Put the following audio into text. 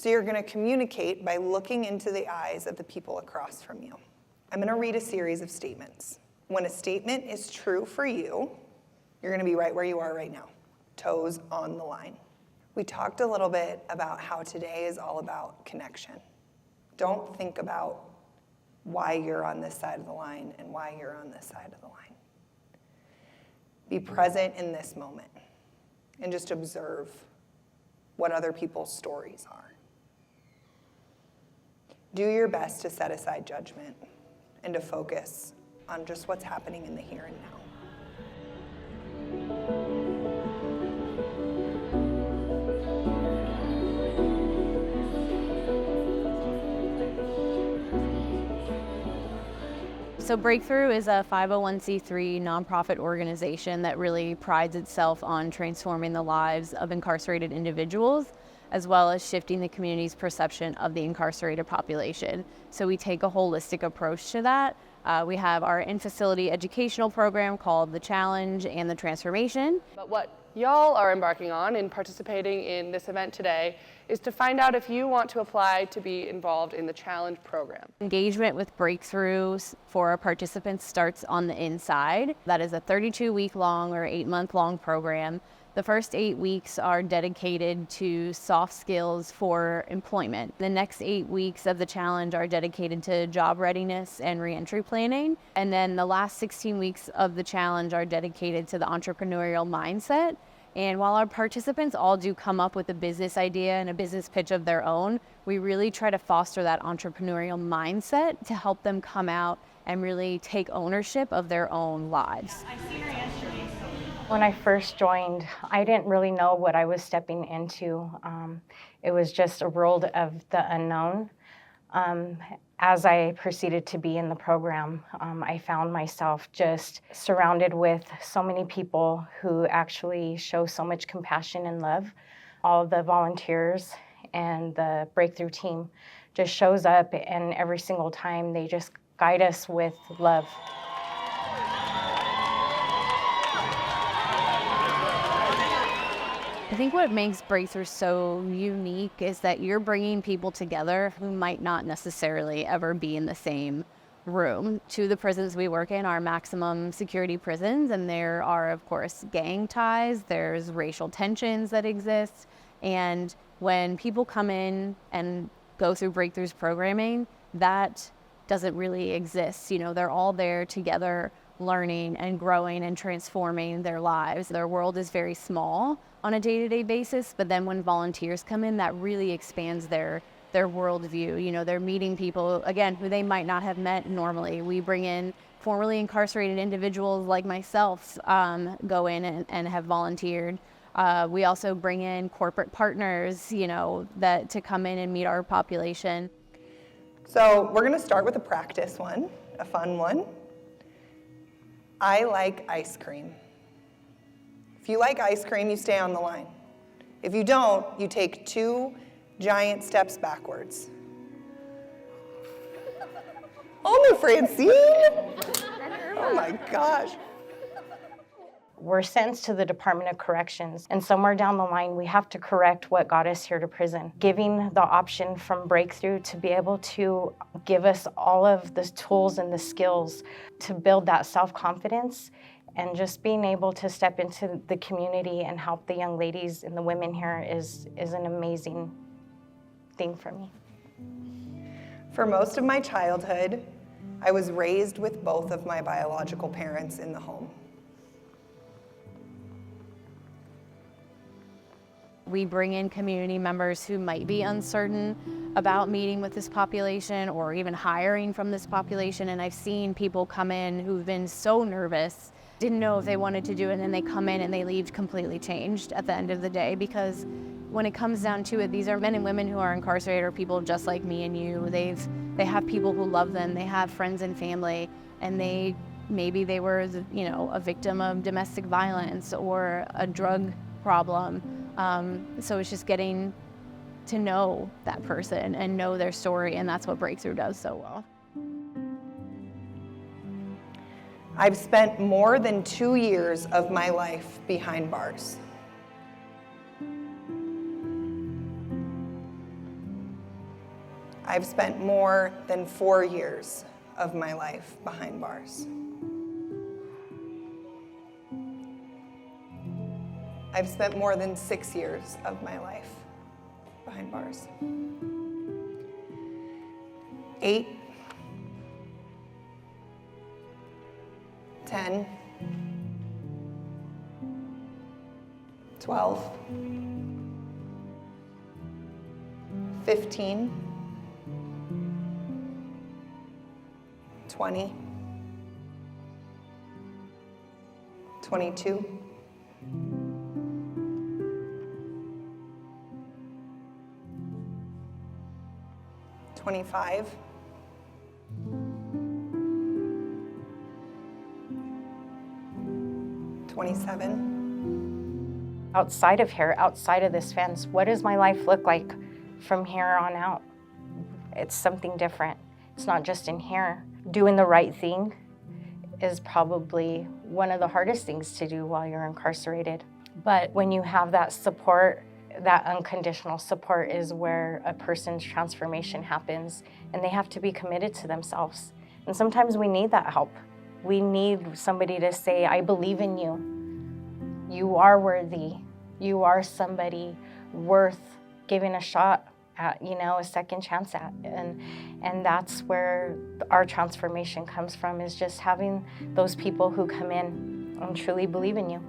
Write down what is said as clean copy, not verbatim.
So you're going to communicate by looking into the eyes of the people across from you. I'm going to read a series of statements. When a statement is true for you, you're going to be right where you are right now, toes on the line. We talked a little bit about how today is all about connection. Don't think about why you're on this side of the line and why you're on this side of the line. Be present in this moment and just observe what other people's stories are. Do your best to set aside judgment and to focus on just what's happening in the here and now. So Breakthrough is a 501c3 nonprofit organization that really prides itself on transforming the lives of incarcerated individuals, as well as shifting the community's perception of the incarcerated population. So we take a holistic approach to that. We have our in-facility educational program called The Challenge and The Transformation. But what y'all are embarking on in participating in this event today is to find out if you want to apply to be involved in the Challenge program. Engagement with Breakthroughs for our participants starts on the inside. That is a 32-week-long or 8-month-long program. The first 8 weeks are dedicated to soft skills for employment. The next 8 weeks of the challenge are dedicated to job readiness and reentry planning. And then the last 16 weeks of the challenge are dedicated to the entrepreneurial mindset. And while our participants all do come up with a business idea and a business pitch of their own, we really try to foster that entrepreneurial mindset to help them come out and really take ownership of their own lives. When I first joined, I didn't really know what I was stepping into. It was just a world of the unknown. As I proceeded to be in the program, I found myself just surrounded with so many people who actually show so much compassion and love. All of the volunteers and the Breakthrough team just shows up, and every single time they just guide us with love. I think what makes Breakthrough so unique is that you're bringing people together who might not necessarily ever be in the same room. Two of the prisons we work in are maximum security prisons, and there are, of course, gang ties, there's racial tensions that exist, and when people come in and go through Breakthrough's programming, that doesn't really exist. You know, they're all there together, learning and growing and transforming their lives. Their world is very small on a day-to-day basis, but then when volunteers come in, that really expands their worldview. You know, they're meeting people, again, who they might not have met normally. We bring in formerly incarcerated individuals like myself, go in and have volunteered. We also bring in corporate partners, you know, that to come in and meet our population. So we're gonna start with a practice one, a fun one. I like ice cream. If you like ice cream, you stay on the line. If you don't, you take 2 giant steps backwards. Oh, Francine! Oh my gosh. We're sentenced to the Department of Corrections, and somewhere down the line, we have to correct what got us here to prison. Giving the option from Breakthrough to be able to give us all of the tools and the skills to build that self-confidence, and just being able to step into the community and help the young ladies and the women here is an amazing thing for me. For most of my childhood, I was raised with both of my biological parents in the home. We bring in community members who might be uncertain about meeting with this population or even hiring from this population, and I've seen people come in who've been so nervous, didn't know if they wanted to do it, and then they come in and they leave completely changed at the end of the day, because when it comes down to it, these are men and women who are incarcerated, or people just like me and you. They have people who love them, they have friends and family, and maybe they were, you know, a victim of domestic violence or a drug problem. So it's just getting to know that person and know their story, and that's what Breakthrough does so well. I've spent more than 2 years of my life behind bars. I've spent more than 4 years of my life behind bars. I've spent more than 6 years of my life behind bars. 8, 10, 12, 15, 20, 22, 25, 27. Outside of here, outside of this fence, what does my life look like from here on out? It's something different. It's not just in here. Doing the right thing is probably one of the hardest things to do while you're incarcerated. But when you have that support, that unconditional support is where a person's transformation happens, and they have to be committed to themselves. And sometimes we need that help. We need somebody to say, I believe in you. You are worthy. You are somebody worth giving a shot at, a second chance at. And that's where our transformation comes from, is just having those people who come in and truly believe in you.